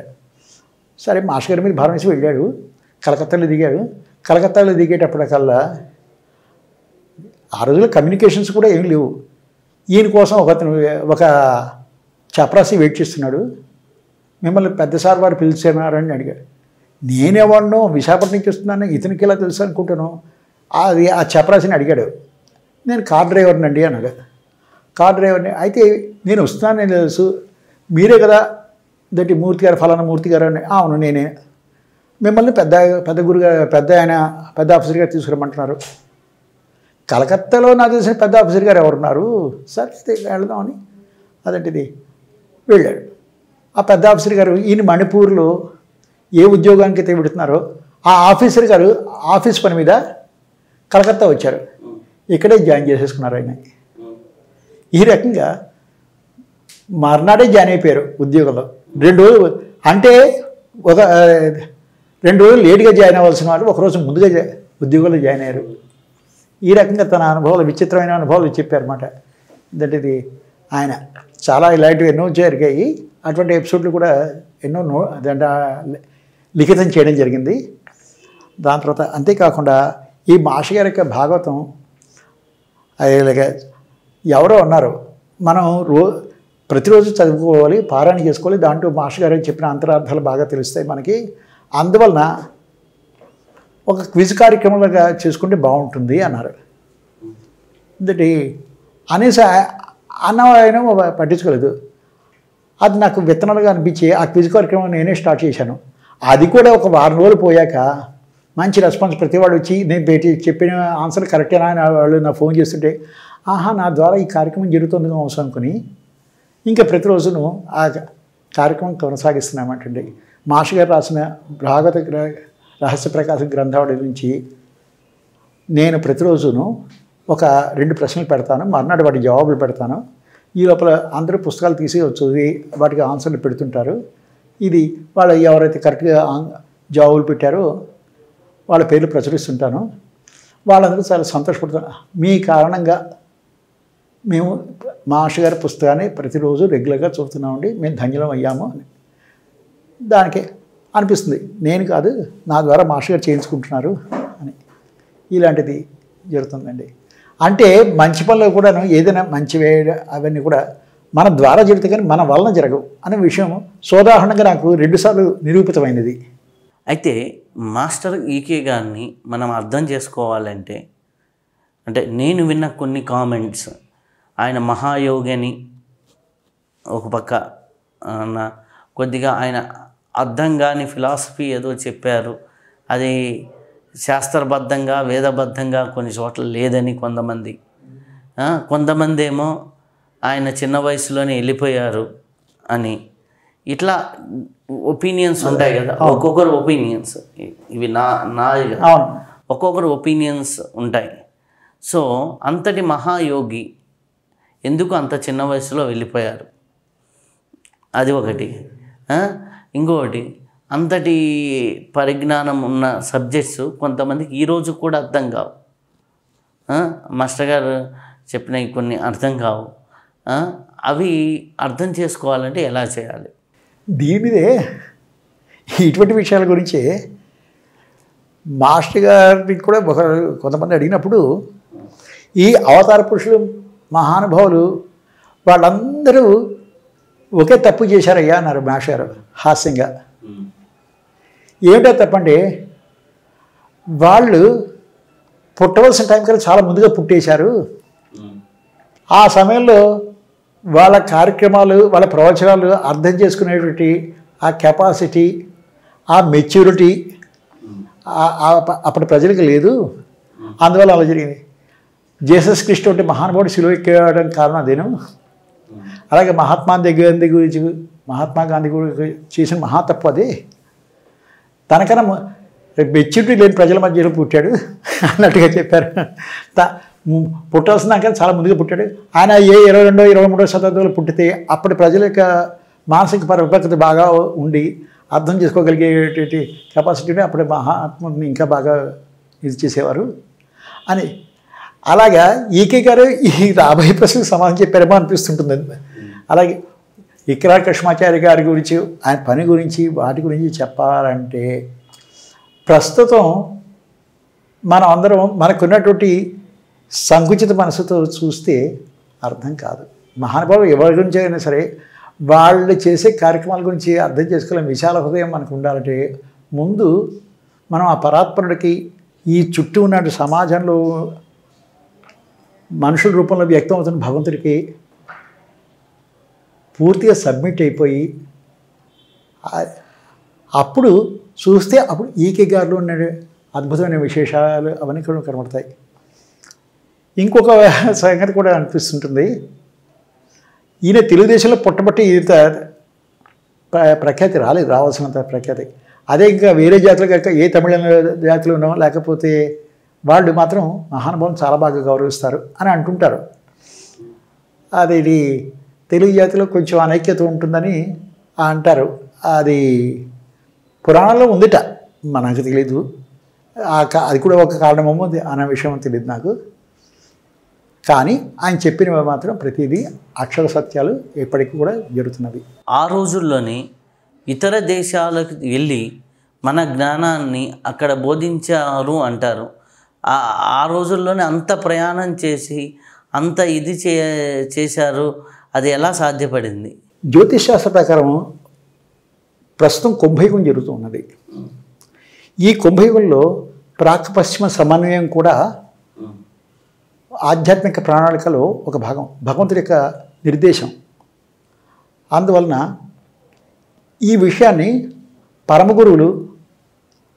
సరే మాస్టర్ గారి మీద భారం వేసి వెళ్ళాడు. కలకత్తాలో దిగాడు. కలకత్తాలో దిగేటప్పటికల్లా ఆ రోజుల్లో కమ్యూనికేషన్స్ కూడా ఏం లేవు. ఈయన కోసం ఒక చపరాసి వెయిట్ చేస్తున్నాడు. మిమ్మల్ని పెద్ద సార్ వారు పిలిచారని అడిగాడు. నేనేవాడినో విశాఖపట్నం నుంచి వస్తున్నాను, ఇతనికి ఇలా తెలుసు అనుకుంటాను. అది ఆ చపరాసిని అడిగాడు, నేను కార్ డ్రైవర్ని అండి అన్నాడు. కార్ డ్రైవర్ని అయితే నేను వస్తున్నాను, నేను తెలుసు, మీరే కదా దట్టి మూర్తి గారు, ఫలానా మూర్తి గారు అని. అవును నేనే. మిమ్మల్ని పెద్ద గురుగారు, పెద్ద ఆఫీసర్ గారు తీసుకురమ్మంటున్నారు. కలకత్తాలో నాకు తెలిసిన పెద్ద ఆఫీసర్ గారు ఎవరున్నారు, సరే వెళదామని అదంటిది వెళ్ళాడు. ఆ పెద్ద ఆఫీసర్ గారు ఈయన మణిపూర్లో ఏ ఉద్యోగానికి అయితే పెడుతున్నారో ఆ ఆఫీసర్ గారు ఆఫీస్ పని మీద కలకత్తా వచ్చారు, ఇక్కడే జాయిన్ చేసేసుకున్నారు ఆయన. ఈ రకంగా మర్నాడే జాయిన్ అయిపోయారు ఉద్యోగంలో. 2 రోజులు అంటే 2 రోజులు లేట్గా జాయిన్ అవ్వాల్సిన వాళ్ళు ఒకరోజు ముందుగా ఉద్యోగంలో జాయిన్ అయ్యారు. ఈ రకంగా తన అనుభవాలు, విచిత్రమైన అనుభవాలు చెప్పారన్నమాట. అంటే ఇది ఆయన చాలా ఇలాంటివి ఎన్నో జరిగాయి. అటువంటి ఎపిసోడ్లు కూడా ఎన్నో లిఖితం చేయడం జరిగింది. దాని తర్వాత అంతేకాకుండా ఈ మాస్టర్ గారి యొక్క భాగవతం ఎవరో అన్నారు, మనం ప్రతిరోజు చదువుకోవాలి, పారాయణ చేసుకోవాలి, దాంట్లో మాస్టర్ గారు చెప్పిన అంతరార్థాలు బాగా తెలుస్తాయి మనకి. అందువలన ఒక క్విజ్ కార్యక్రమంలాగా చేసుకుంటే బాగుంటుంది అన్నారు. ఇంతటి అనేసి ఆయన పట్టించుకోలేదు. అది నాకు విత్తనాలుగా అనిపించి ఆ క్విజ్ కార్యక్రమం నేనే స్టార్ట్ చేశాను. అది కూడా ఒక వారం రోజులు పోయాక మంచి రెస్పాన్స్, ప్రతి వాడు వచ్చి నేను చెప్పిన ఆన్సర్ కరెక్టేనా అని వాళ్ళు నా ఫోన్ చేస్తుంటే, ఆహా నా ద్వారా ఈ కార్యక్రమం జరుగుతుంది అవసరం అనుకుని ఇంకా ప్రతిరోజును ఆ కార్యక్రమం కొనసాగిస్తున్నామంటండి. మాస్టర్ గారు రాసిన భాగవత రహస్య ప్రకాశం గ్రంథావళి నుంచి నేను ప్రతిరోజును ఒక 2 ప్రశ్నలు పెడతాను, మర్నాడు వాటి జవాబులు పెడతాను. ఈ లోపల అందరూ పుస్తకాలు తీసి వచ్చి వాటికి ఆన్సర్లు పెడుతుంటారు. ఇది వాళ్ళు ఎవరైతే కరెక్ట్గా జవాబులు పెట్టారో వాళ్ళ పేర్లు ప్రచురిస్తుంటాను. వాళ్ళందరూ చాలా సంతోషపడుతారు. మీ కారణంగా మేము మాస్టర్ గారి పుస్తకాన్ని ప్రతిరోజు రెగ్యులర్గా చదువుతున్నామండి, మేము ధన్యులం అయ్యాము అని దానికి అనిపిస్తుంది. నేను కాదు, నా ద్వారా మాస్టర్ గారు చేయించుకుంటున్నారు అని. ఇలాంటిది జరుగుతుందండి. అంటే మంచి పనులు కూడాను ఏదైనా మంచి అవన్నీ కూడా మన ద్వారా జరుగుతాయి కానీ మన వలన జరగవు అనే విషయం సోదాహరణంగా నాకు 2 సార్లు నిరూపితమైనది. అయితే మాస్టర్ ఈకే గారిని మనం అర్థం చేసుకోవాలంటే, అంటే నేను విన్న కొన్ని కామెంట్స్, ఆయన మహాయోగి అని ఒక పక్క కొద్దిగా ఆయన అర్థం కాని ఫిలాసఫీ ఏదో చెప్పారు, అది శాస్త్రబద్ధంగా వేదబద్ధంగా కొన్ని చోట్ల లేదని కొంతమంది ఏమో ఆయన చిన్న వయసులోనే వెళ్ళిపోయారు అని, ఇట్లా ఒపీనియన్స్ ఉంటాయి కదా, ఒక్కొక్కరు ఒపీనియన్స్, ఇవి నా ఒక్కొక్కరు ఒపీనియన్స్ ఉంటాయి. సో అంతటి మహాయోగి ఎందుకు అంత చిన్న వయసులో వెళ్ళిపోయారు, అది ఒకటి. ఇంకొకటి, అంతటి పరిజ్ఞానం ఉన్న సబ్జెక్ట్స్ కొంతమందికి ఈరోజు కూడా అర్థం కావు. మాస్టర్ గారు చెప్పిన కొన్ని అర్థం కావు. అవి అర్థం చేసుకోవాలంటే ఎలా చేయాలి? దీని మీదే ఇటువంటి విషయాల గురించి మాస్టర్ గారికి కూడా కొంతమంది అడిగినప్పుడు, ఈ అవతార పురుషులు మహానుభావులు వాళ్ళందరూ ఒకే తప్పు చేశారయ్యా అన్నారు మాస్టర్ గారు హాస్యంగా. ఏమిటో తప్పండి, వాళ్ళు పుట్టవలసిన టైం కల్లా చాలా ముందుగా పుట్టేశారు. ఆ సమయంలో వాళ్ళ కార్యక్రమాలు, వాళ్ళ ప్రవచనాలు అర్థం చేసుకునేటువంటి ఆ కెపాసిటీ, ఆ మెచ్యూరిటీ అప్పటి ప్రజలకు లేదు. అందువల్ల అలా జరిగింది. జీసస్ క్రిస్ట్ వంటి మహానుభావుడు సిలువ ఎక్కడం కారణం అదేను. అలాగే మహాత్మా గాంధీ గురించి చేసిన మహాతప్పు అదే. తనకన్నా మెచ్యూరిటీ లేని ప్రజల మధ్యలో పుట్టాడు అన్నట్టుగా చెప్పారు. పుట్టాల్సిన దానికన్నా చాలా ముందుగా పుట్టాడు. ఆయన 22వ 23వ శతాబ్దంలో పుట్టితే అప్పటి ప్రజల యొక్క మానసిక పరిపక్వత బాగా ఉండి అర్థం చేసుకోగలిగేటువంటి కెపాసిటీని అప్పుడు మహాత్ముని ఇంకా బాగా ఇది చేసేవారు అని. అలాగా ఈకే గారు ఈ 50 ప్రశ్నలకు సమాధానం చెప్పారేమో అనిపిస్తుంటుంది. అలాగే ఇక్రా కృష్ణాచార్య గారి గురించి, ఆయన పని గురించి, వాటి గురించి చెప్పాలంటే ప్రస్తుతం మనం అందరం మనకున్నటువంటి సంకుచిత మనసుతో చూస్తే అర్థం కాదు. మహానుభావులు ఎవరి గురించి అయినా సరే వాళ్ళు చేసే కార్యక్రమాల గురించి అర్థం చేసుకోలేని విశాల హృదయం మనకు ఉండాలంటే ముందు మనం ఆ పరాత్పరుడికి ఈ చుట్టూ ఉన్న సమాజంలో మనుషుల రూపంలో వ్యక్తం అవుతున్న భగవంతుడికి పూర్తిగా సబ్మిట్ అయిపోయి అప్పుడు చూస్తే అప్పుడు ఈకే గారిలో ఉన్న అద్భుతమైన విశేషాలు అవన్నీ కూడా కనబడతాయి. ఇంకొక సంగతి కూడా అనిపిస్తుంటుంది. ఈయన తెలుగుదేశంలో పుట్టబట్టి ఇంత ప్రఖ్యాతి రావాల్సినంత ప్రఖ్యాతి. అదే ఇంకా వేరే జాతులు కాక ఏ తమిళ జాతులు ఉన్నో లేకపోతే వాళ్ళు మాత్రం మహానుభావం చాలా బాగా గౌరవిస్తారు అని అంటుంటారు. అది తెలుగు జాతిలో కొంచెం అనైక్యత ఉంటుందని అంటారు. అది పురాణంలో ఉందిట, మనకు తెలీదు. అది కూడా ఒక కారణమేమో అనే విషయం తెలియదు నాకు. కానీ ఆయన చెప్పినవి మాత్రం ప్రతిదీ అక్షర సత్యాలు ఎప్పటికీ కూడా జరుగుతున్నవి. ఆ రోజుల్లోనే ఇతర దేశాలకు వెళ్ళి మన జ్ఞానాన్ని అక్కడ బోధించారు అంటారు. ఆ రోజుల్లోనే అంత ప్రయాణం చేసి అంత ఇది చేశారు. అది ఎలా సాధ్యపడింది? జ్యోతిష్ శాస్త్ర ప్రకారం ప్రస్తుతం కుంభయుగం జరుగుతున్నది. ఈ కుంభయుగంలో ప్రాక్ పశ్చిమ సమన్వయం కూడా ఆధ్యాత్మిక ప్రణాళికలో ఒక భాగం, భగవంతుడి యొక్క నిర్దేశం. అందువలన ఈ విషయాన్ని పరమగురువులు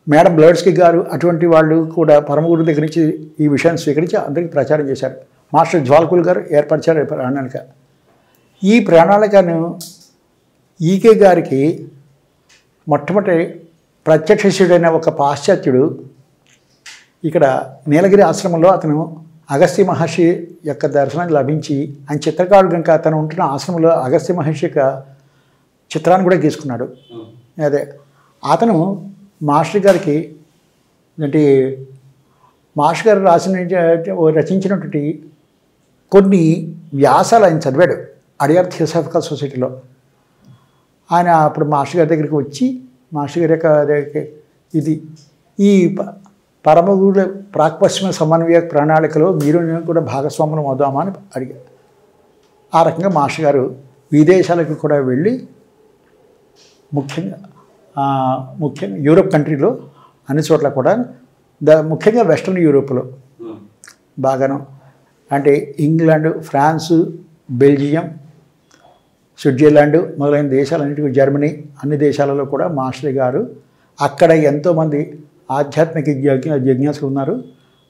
మేడం బ్లడ్స్కి గారు అటువంటి వాళ్ళు కూడా పరమగురువు దగ్గర నుంచి ఈ విషయాన్ని స్వీకరించి అందరికీ ప్రచారం చేశారు. మాస్టర్ జ్వాల్కుల్ గారు ఏర్పరిచారు ప్రణాళిక. ఈ ప్రణాళికను ఈకే గారికి మొట్టమొదటి ప్రత్యక్ష శిష్యుడైన ఒక పాశ్చాత్యుడు ఇక్కడ నీలగిరి ఆశ్రమంలో అతను అగస్త్య మహర్షి యొక్క దర్శనం లభించి ఆయన చిత్రకారుడు కనుక అతను ఉంటున్న ఆశ్రమంలో అగస్త్య మహర్షి యొక్క చిత్రాన్ని కూడా గీసుకున్నాడు. అదే అతను మాస్టర్ గారికి మాస్టర్ గారు రచించినటువంటి కొన్ని వ్యాసాలు ఆయన చదివాడు అడియార్ థియోసాఫికల్ సొసైటీలో. ఆయన అప్పుడు మాస్టర్ గారి దగ్గరికి వచ్చి మాస్టర్ గారి యొక్క ఇది ఈ పరమగురుల ప్రాక్ పశ్చిమ సమన్వయ ప్రణాళికలో మీరు కూడా భాగస్వాములం అవుదామా అని అడిగారు. ఆ రకంగా మాస్టర్ గారు విదేశాలకు కూడా వెళ్ళి ముఖ్యంగా యూరోప్ కంట్రీలో అన్ని చోట్ల కూడా ముఖ్యంగా వెస్ట్రన్ యూరోప్లో బాగాను, అంటే ఇంగ్లాండ్, ఫ్రాన్సు, బెల్జియం, స్విట్జర్లాండ్ మొదలైన దేశాలన్నింటికి, జర్మనీ, అన్ని దేశాలలో కూడా మాస్టర్ గారు అక్కడ ఎంతోమంది ఆధ్యాత్మిక జిజ్ఞాసులు ఉన్నారు.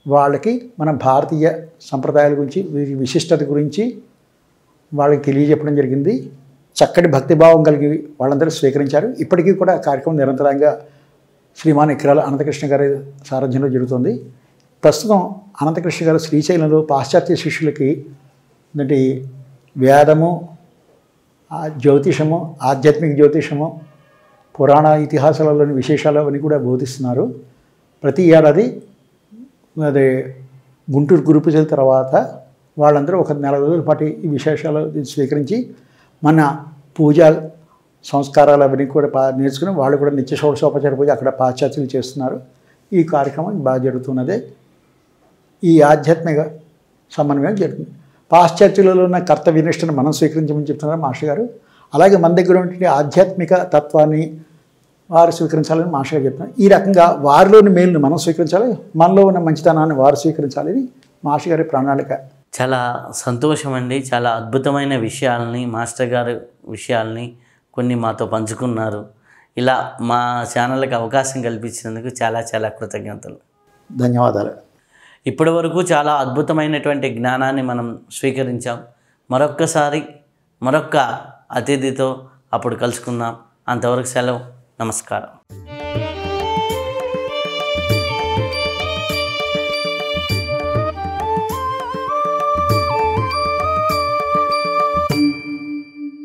వాళ్ళకి మన భారతీయ సంప్రదాయాల గురించి, వీరి విశిష్టత గురించి వాళ్ళకి తెలియజెప్పడం జరిగింది. చక్కటి భక్తిభావం కలిగి వాళ్ళందరూ స్వీకరించారు. ఇప్పటికీ కూడా కార్యక్రమం నిరంతరంగా శ్రీమాన్ ఇక్రాల అనంతకృష్ణ గారి సారథ్యంలో జరుగుతుంది. ప్రస్తుతం అనంతకృష్ణ గారు శ్రీశైలంలో పాశ్చాత్య శిష్యులకి వేదము, జ్యోతిషము, ఆధ్యాత్మిక జ్యోతిషము, పురాణ ఇతిహాసాలలోని విశేషాలు అవన్నీ కూడా బోధిస్తున్నారు. ప్రతి ఏడాది అదే గుంటూరు గురు పూజల తర్వాత వాళ్ళందరూ ఒక నెల రోజుల పాటు ఈ విశేషాలు స్వీకరించి మన పూజా సంస్కారాలు అవన్నీ కూడా నేర్చుకుని వాళ్ళు కూడా నిత్య షోడశోపచార పూజ అక్కడ పాశ్చాత్యులు చేస్తున్నారు. ఈ కార్యక్రమం బాగా జరుగుతున్నదే. ఈ ఆధ్యాత్మిక సమన్వయం జరుగుతుంది. పాశ్చాత్యులలో ఉన్న కర్తవ్య నిష్టను మనం స్వీకరించమని చెప్తున్నారు మాస్టర్ గారు. అలాగే మన దగ్గర ఉన్నటువంటి ఆధ్యాత్మిక తత్వాన్ని వారు స్వీకరించాలని మాస్టర్ గారు చెప్తున్నారు. ఈ రకంగా వారిలోని మేలును మనం స్వీకరించాలి, మనలో ఉన్న మంచితనాన్ని వారు స్వీకరించాలని మాస్టర్ గారి ప్రణాళిక. చాలా సంతోషం అండి. చాలా అద్భుతమైన విషయాలని, మాస్టర్ గారి విషయాల్ని కొన్ని మాతో పంచుకున్నారు. ఇలా మా ఛానల్కి అవకాశం కల్పించినందుకు చాలా చాలా కృతజ్ఞతలు. ధన్యవాదాలు. ఇప్పటి వరకు చాలా అద్భుతమైనటువంటి జ్ఞానాన్ని మనం స్వీకరించాం. మరొక్కసారి మరొక్క అతిథితో అప్పుడు కలుసుకుందాం. అంతవరకు సెలవు. నమస్కారం.